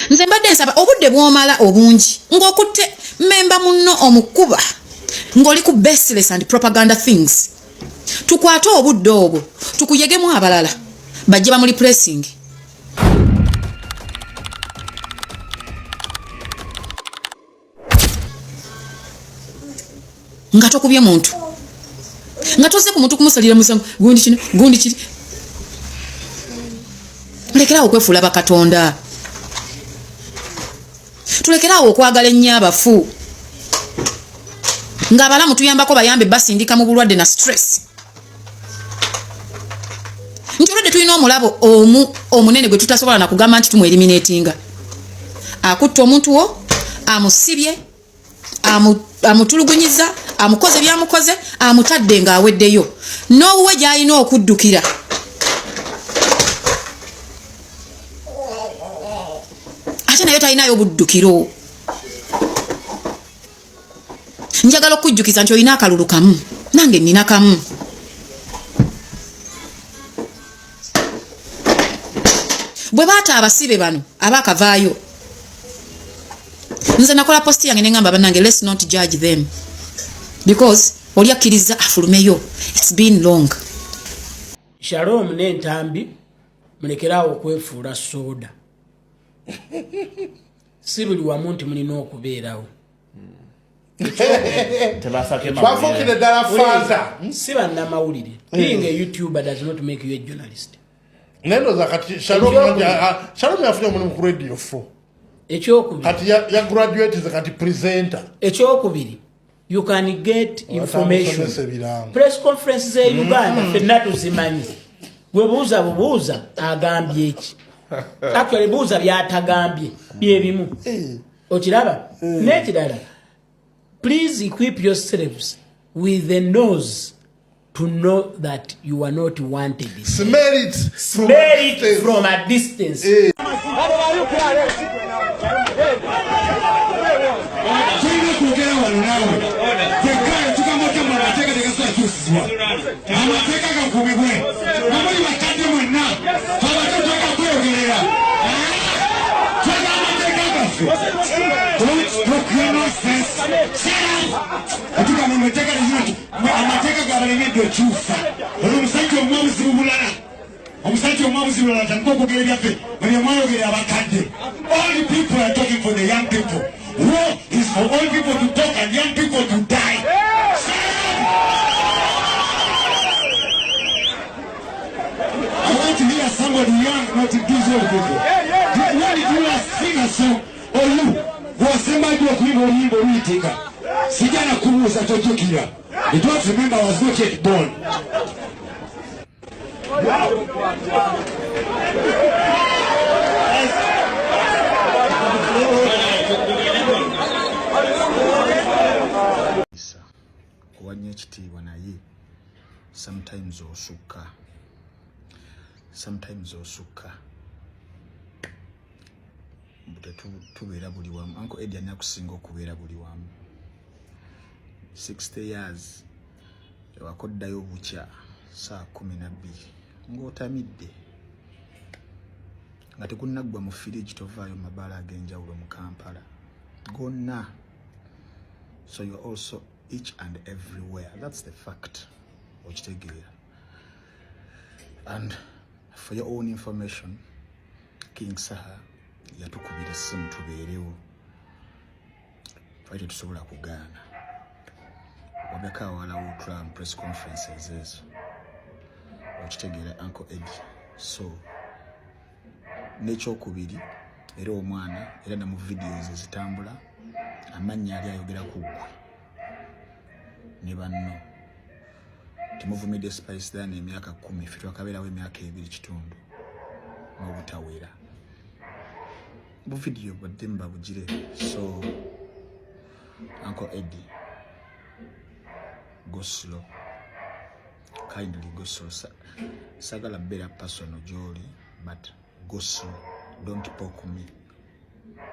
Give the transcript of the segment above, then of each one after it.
nze mbadde nsaba obudde bw'omala obungi ng'okutte memba munno omukuba ng'oli ku baseless and propaganda things tukwate obudde obwo tukuyegemu abalala bajje bamuli pressing nga tokubye muntu nga toze ku muntu kumusalira musango gundi kiri lekerawo okwefuula bakatonda tulekerawo okwagala ennyo abafu ng'abalamu tuyambako bayambe basindika mu bulwadde na stress nti olwadde tulina omulabo omunene gwe tutasobola na kugamba nti tumweliminatinga akutta omuntu wo amusibye amutulugunyiza amukoze byamukoze amutadde ng'aweddeyo n'owuwe gy'alina okuddukira ate nayo talinayo buddukiro njagala okujjukiza nti olina akalulu kamu nange nnina kamu bwe baata abasibe bano abaakavaayo nze nakola posti yange nengamba bannange let's not judge them because oli akkiriza afulumeyo it's been long. Shalom Ntambi mulekerawo okwefuula soda si buli wamu nti mulina okubeerawo si bannamawulire being a YouTuber does not make you a journalist. Nendo zakati Shalom yafunye omulimu ku radio 4 ekyokubiri kati ya graduate zakati presenter ekyokubiri you can get information press conferences e Uganda fenna tuzimanyi gwe buuza agambye eki actually buuza byatagambye byebimu okiraba n'ekirala please equip yourselves with the nose to know that you are not wanted. Smell it from a distance. All the people are talking for the young people. War is for all people to talk and young people to die. I want to hear somebody young, not these old people. When did you last sing a song? Or you? Was somebody who take Sijana Kurusa Tokira. You don't remember I was not yet born. Wanya ekitiibwa naye sometimes osukka tubeera buli wamu. Uncle Eddy anakusinga okubeera buli wamu 60 years wakoddayo bukya saa 12 ng'otamidde nga tekunaggwa mu firiji tovaayo mabaala ag'enjawulo mu Kampala gonna. So you're also each and everywhere. That's the fact. And for your own information, King Saha yatukubira essimu tubeerewo twali tetusobola kugaana wabeka awalawo Trump press conferences ezo okitegeera Uncle Eddy. So n'ekyokubiri era omwana era na mu videos ezitambula amannya ali ayogera ku ggwe ne banno temuvumidde Spice Dani emyaka 10 ffe twakabeerawo emyaka 2 kitundu n'obutawera bu video badde mbabugire. So Uncle Eddy, go slow, kindly go slow. Sagala better personal jolly, but go slow. Don't poke me,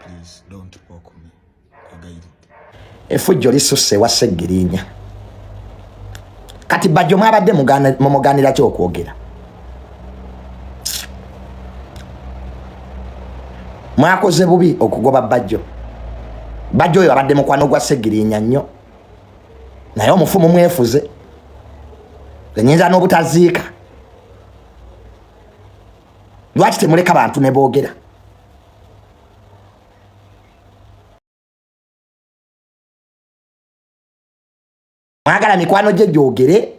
please. Don't poke me. I guide it. Efujjo lisusse wasegirinya kati bajjo mwabadde muganira kyokwogera mwakoze bubi okugoba Bajjo. Bajjo oyo abadde mukwano gwa Ssegirinya nnyo. Naye omufumu mwefuze. Nyinza n'obutaziika. Lwaki temuleka bantu ne boogera? Mwagala mikwano gye gyogere.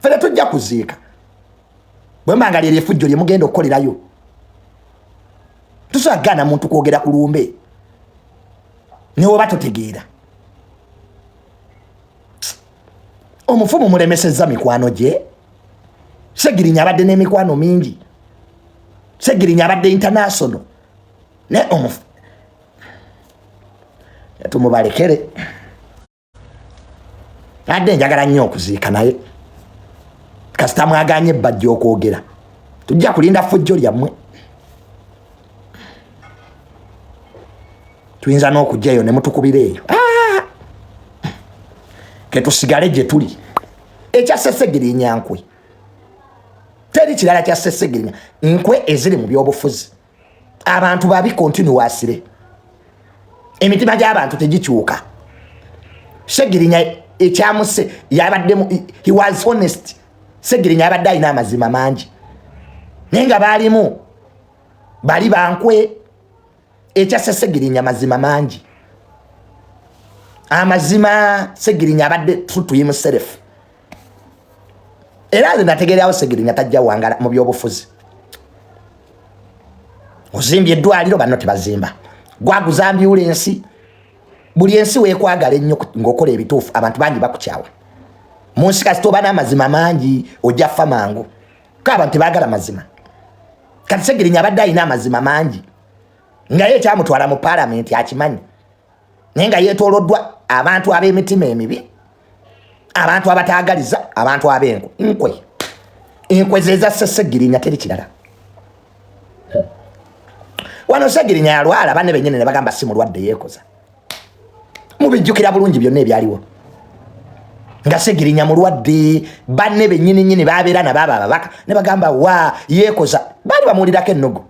Fere tujja kuziika. Bwe mbanga lye effujjo lye mugenda okukolerayo. Tusagana muntu kwogera ku lumbe. Ne oba totegeera. Omufumu mulemesezza mikwano gye. Ssegirinya abadde n'emikwano mingi. Ssegirinya abadde international. Ne omufu. Tumubalekere. Adde njagala nnyo okuziika naye. Kasita mwaganye Bajjo okwogera. Tujja kulinda ffujjo lyammwe. Tuyinza n'okujjayo ne mutukubira eyo. Ke tusigale gye tuli. Ekya Ssegirinya nkwe. Teri kirala kya Ssegirinya. Nkwe eziri mu byobufuzi. Abantu babi continuously. Emitima gy'abantu tegikyuka. Ssegirinya ekyamuse yabadde he was honest. Ssegirinya abadde alina amazima mangi. Naye nga baalimu bali bankwe. Ekya Ssegirinya mazima mangi. Amazima Ssegirinya abadde true to himself. Era nze nategeerawo Ssegirinya tajja wangala mu byobufuzi. Ozimbye eddwaliro banno tebazimba. Gwaguza ambulensi. Buli ensi weekwagala ennyo ng'okola ebituufu abantu bangi bakukyawa. Mu nsi kasita oba n'amazima mangi ojja ffa mangu. Ko abantu tebaagala mazima. Kati Ssegirinya abadde alina amazima mangi. Nga ye ekyamutwala mu paalamenti akimanyi. Naye nga yeetooloddwa abantu ab'emitima emibi. Abantu abataagaliza, abantu ab'enkwe. Enkwe ze za Ssegirinya teri kirala. Wano Ssegirinya yalwala banne bennyini ne bagamba si mulwadde yeekoza. Mubijjukira bulungi byonna ebyaliwo. Nga Ssegirinya mulwadde banne bennyini babeera nababa ababaka ne bagamba wa yeekoza bali bamuwulirako ennogo.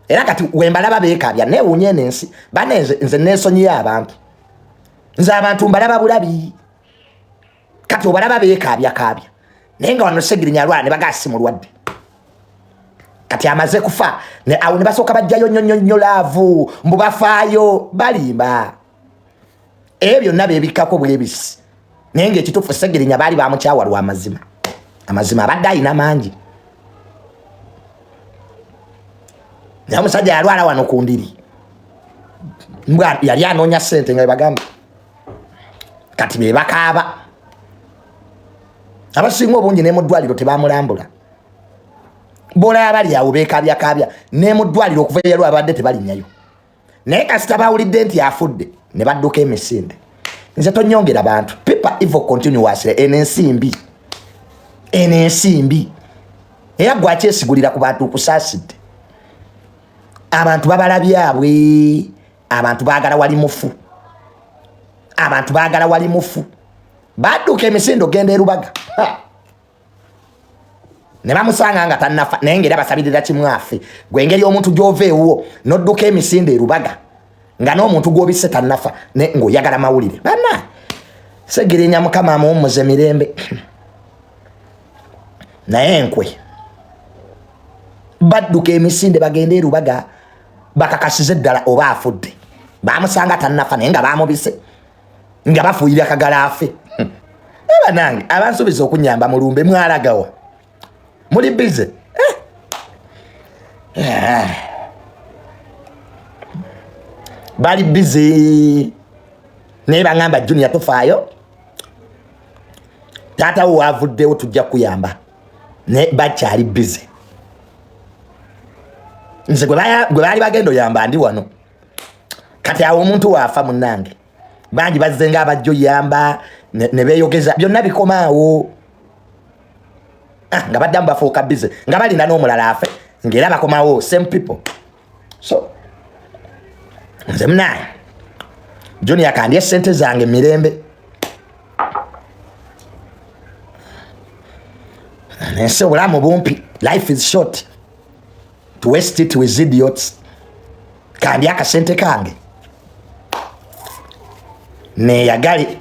Era kati wembalaba beekaabya neewuunya ensi banne nze neesonyiyo abantu. Nze abantu mbalaba bulabi. Kati obalaba beekaabya. Naye nga wano Ssegirinya alwala ne bagamba si mulwadde. Kati amaze kufa awo ne basooka bajjayo nnyo laavu mbu bafaayo balimba. Ebyo byonna beebikkako bwebisi. Naye ng'ekituufu Ssegirinya baali bamukyawa lwa amazima. Amazima abadde alina mangi. Naye omusajja yalwala wano ku ndiri. Mbwa yali anoonya ssente nga bagamba. Kati be bakaaba. Abasinga obungi ne mu ddwaliro tebamulambula. Bola abali awo beekaabya ne mu ddwaliro okuva yalwo abadde tebalinnyayo. Naye kasita bawulidde nti afudde ne badduka emisinde. Nze tonyongera bantu. People evil continuously enensimbi. Era gwakyesigulira ku bantu okusaasidde. Abantu babalabyabwe. Abantu baagala wali mufu. Badduka emisinde ogenda e Lubaga. Ne bamusanga nga tannafa naye ng'era basabirira kimu afe. Gwe engeri omuntu gy'oveewo n'odduka emisinde e Lubaga nga n'omuntu gw'obisse tannafa ng'oyagala mawulire. Banna Ssegirinya Mukama amuwummuze mirembe. Naye enkwe badduka emisinde bagenda e Lubaga bakakasize ddala oba afudde. Bamusanga tannafa naye nga baamubise nga bafuuyira kagala afe. Banange abansuubiza okunyamba mu lumbe mwalagawa. Muli bize. Bali bize. Naye bangamba Junior tofaayo. Taata wo avuddewo tujja kuyamba. Ne bakyali bize. Nze gwe baali bagenda oyamba ndi wano. Kati awo omuntu waafa munnange. Bangi bazze nga abajja oyamba ne beeyogeza byonna bikomaawo. Nga baddamu bafuuka bize. Nga balina n'omulala afe. Ng'era bakomaawo same people. So nze munaye Junior kandye ssente zange mirembe. Nensi obulamu bumpi. Life is short. to waste it with idiots kandi akasente kange neyagali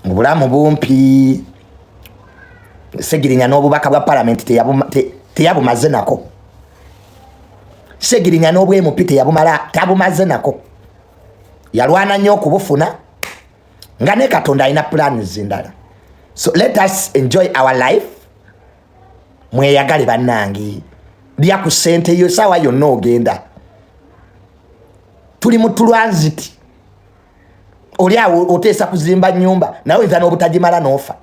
obulamu bumpi segirinya n'obubaka bwa parliament teyabumaze nako segirinya n'obwemupi tabumaze nako yalwana nnyo okubufuna nga ne Katonda alina plans endala. So let us enjoy our life. Mweyagale bannange lya ku ssente yo sawa yonna ogenda tuli mu transit oli awo oteesa kuzimba nyumba nawe nza n'obutajimala n'ofa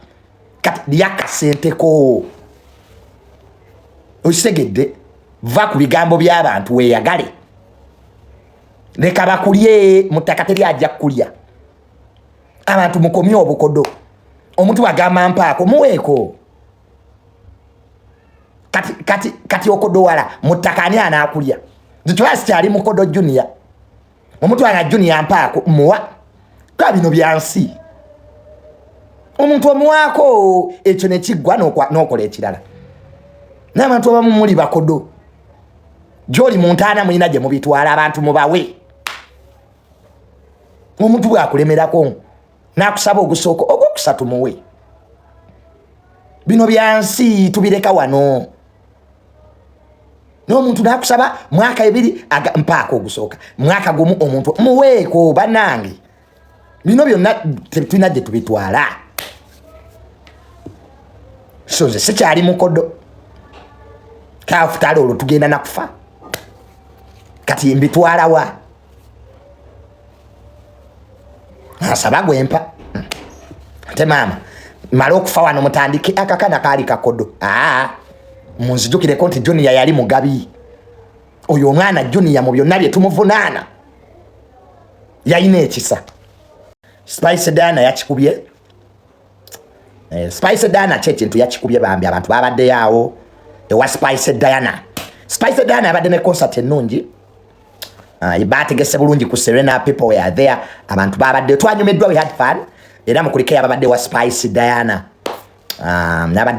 kati lya kasente ko osegedde va ku bigambo by'abantu weeyagale leka bakulye muttaka teri ajja kulya abantu mukomye obukodo omuntu agamba mpaako muweeko kati okodo wala mutakani anakulya zitwasi kyali mukodo junior omuntu ana junior mpaako muwa ka bino byansi omuntu omuwaako ekyo ne kiggwa n'okola ekirala n'abantu abamu muli bakodo gy'oli mu ntaana mulina gye mubitwala abantu mubawe omuntu bwakulemerako n'akusaba ogusooka ogwokusatu muwe bino byansi tubireka wano n'omuntu n'akusaba mwaka 2 mpaako ogusooka mwaka gumu omuntu muweeko bannange bino byonna tulina gye tubitwala so nze sikyali mukodo kaafutala olwo tugenda nakufa kati mbitwala wa asaba gwempa ate maama mala okufa wano mutandike akakana kaali kakodo munzijukireko nti junior yali mugabi oyo omwana junior mu byonna bye tumuvunaana yalina ekisa Spice Dana yakikubye Spice Dana kyekintu yakikubye bambi abantu babadde yaawo ewa Spice Diana abadde ne concert ennungi bategese bulungi ku Serena, people were there abantu babadde twanyumiddwa, we had fun era mukulike ababadde wa Spice Diana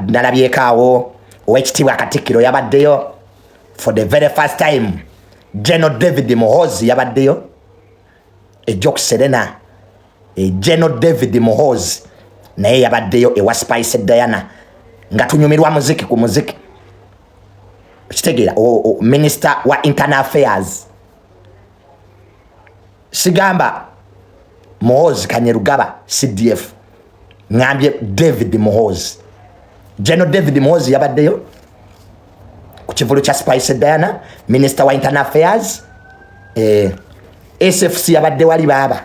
nalabyeko awo owekitiibwa Katikkiro yabaddeyo for the very first time. General David Muhoozi yabaddeyo ejok Serena General David Muhoozi naye yabaddeyo ewa Spice Diana nga tunyumirwa muziki ku muziki kitegeera minister wa internal affairs sigamba Muhoozi Kanyerugaba CDF ngambye David Muhoozi General David Muhoozi yabaddeyo ku kivulu kya Spice Diana minister wa internal affairs SFC yabadde wali baba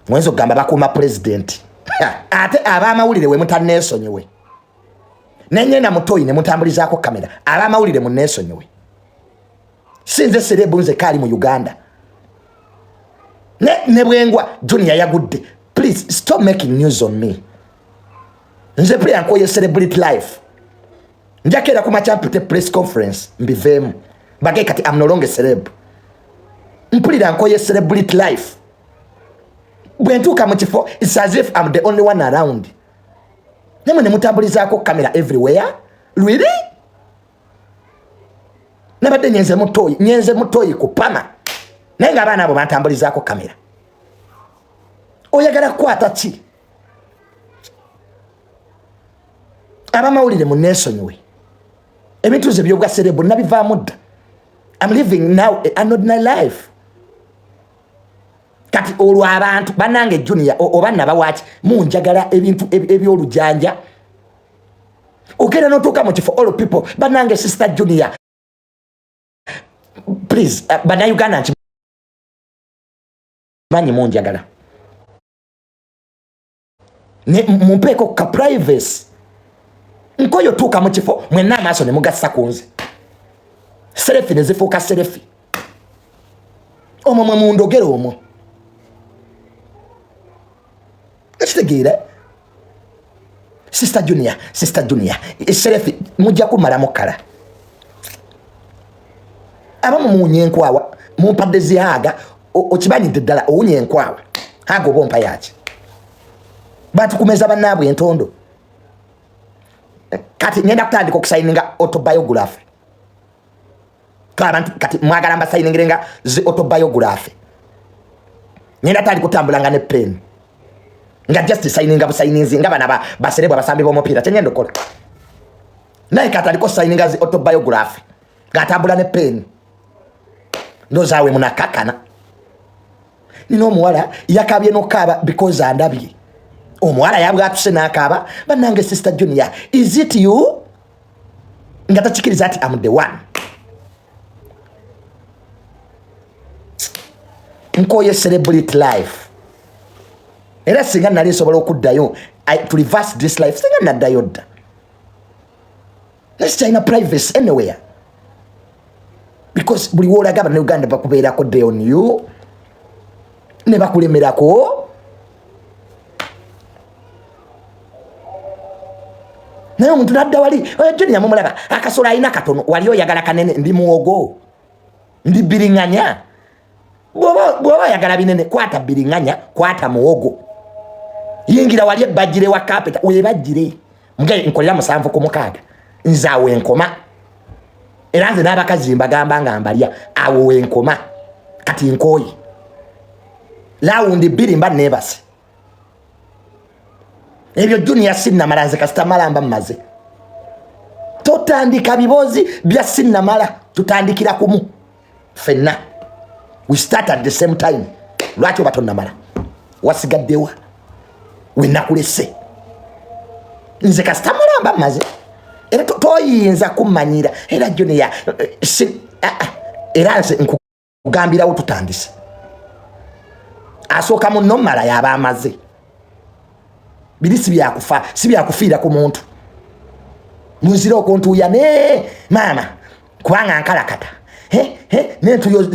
mwenzo gamba bakuma president ate abamawulire we mutanesonyiwe nenye na mutoyi ne mutambulizako kamera abamawulire mu nesonyiwe sinze serebu nze kali mu Uganda ne bwengwa junior yagudde. Please stop making news on me. Nze play anko ye celebrity life njakera ku machampute press conference mbivemu bagay kati I'm no longer celeb mpulira anko ye celebrity life bwentuka mu kifo it's as if I'm the only one around nemwe ne mutambulizako kamera everywhere really nabadde nyenze mutoyi kupama nenga abana abo bantambulizako kamera oyagala kwata ki abamawulire mu nesonyiwe ebintu ze byobwa cerebro nabivaamu dda. I'm living now an ordinary life kati olwo abantu banange junior oba nabawaki munjagala ebintu ebyolujanja ogenda notuuka mu kifo all people banange sister junior please bannayuganda nkimanyi munjagala mumpeeko ka privacy nkoyo tuuka mu kifo mwenna amaaso ne mugassa ku nze serefi ne zifuuka serefi omwo mwe mundogera omwo ekitegeera sister junior serefi mujja kumalamu kala abamu muwunya enkwawa mumpadde zihaga okibanyidde ddala owunya enkwawa haga oba ompa yaki batukumeza bannaabwe entondo kati ngenda kutandika okusayininga autobiography abantu kati mwagala mbasayiningirenga zi autobiography ngenda tandika kutambulanga ne pen nga just sayininga busayininzi nga bana baserebwa basambi b'omupiira kyengenda okola naye kati aliko sayininga zi autobiography ng'atambula ne pen ndozaawe munakakana nino omuwala yakabye n'okaaba because andabye omuwala yabwa atuse n'akaaba bannange sister Junior is it you nga takikiriza ati am the one nkoye celebrity life era singa nali nsobola okuddayo to reverse this life singa naddayo dda nesikyalina privacy anywhere because buli woolaga abana Uganda bakubeerako day on you ne bakulemerako naye omuntu nadda wali Junior mumulaba akasola alina katono wali oyagala kanene ndi muwogo ndi biriŋŋanya bw'oba oyagala binene kwata biriŋŋanya kwata muwogo yingira wali ebbajjire wa kapeta webajjire mugaye nkolera 7-6 nzaawe enkoma era nze n'abakazi mbagamba nga mbalya awo wenkoma kati nkooye laawundi 2 mba neebase ebyo Junior sinnamala nze kasitamala mba mmaze totandika bibozi bya sinnamala tutandikira kumu fenna we start at the same time lwaki oba tonnamala wasigaddewa wenakulese nze kasitamala mba mmaze era toyinza kummanyira era Junior era nze nkugambirawo tutandise asooka munno mmala yaba amaze biri si byakufiira ku muntu munzira okuntuuya ne maama kubanga nkalakata nentuyo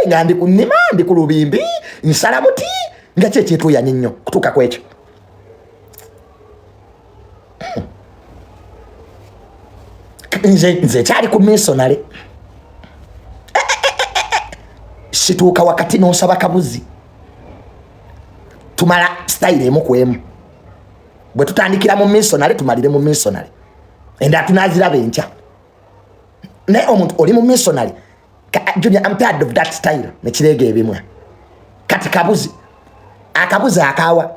nga ndi kunima ndi ku lubimbi nsala muti nga kyekyetuuyanye nnyo kutuuka ku ekyo nze kyali ku misonale situuka wakati n'onsaba kabuzi tumala style emu ku emu bwe tutandikira mu misonale tumalire mu misonale enda tunaziraba enkya naye omuntu oli mu misonale Junior I'm tired of that style nekireega ebimwe kati kabuzi akabuzi akawa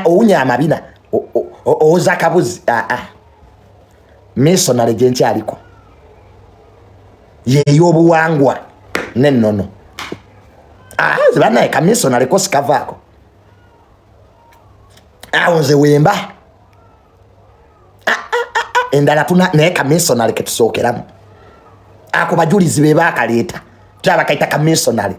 owunya amabina oza kabuzi misonale gyenkyaliko yeyobuwangwa nennono nze banaye kamisonale ko sikavaako awo nze wemba endala naye kamisonale ketusookeramu ako bajulizi be baakaleeta tulaba kaita kamisonale